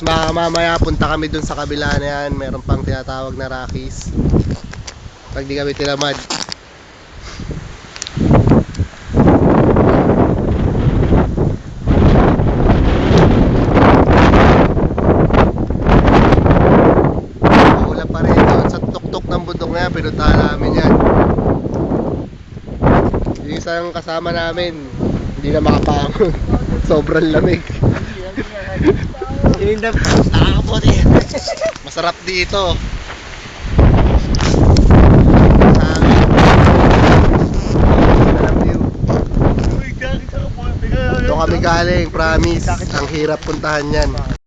Tapos mamaya punta kami dun sa kabila na yan. Meron pang tinatawag na Rockies. Pag di kami tinamad. Maula pa rin doon sa tuktok ng bundok na yan. Pinuntahan namin yan. Yung isang kasama namin, hindi na makapangon. Sobrang lamig. Nakakaputi. Masarap dito. Doon kami galing, promise. Ang hirap puntahan yan.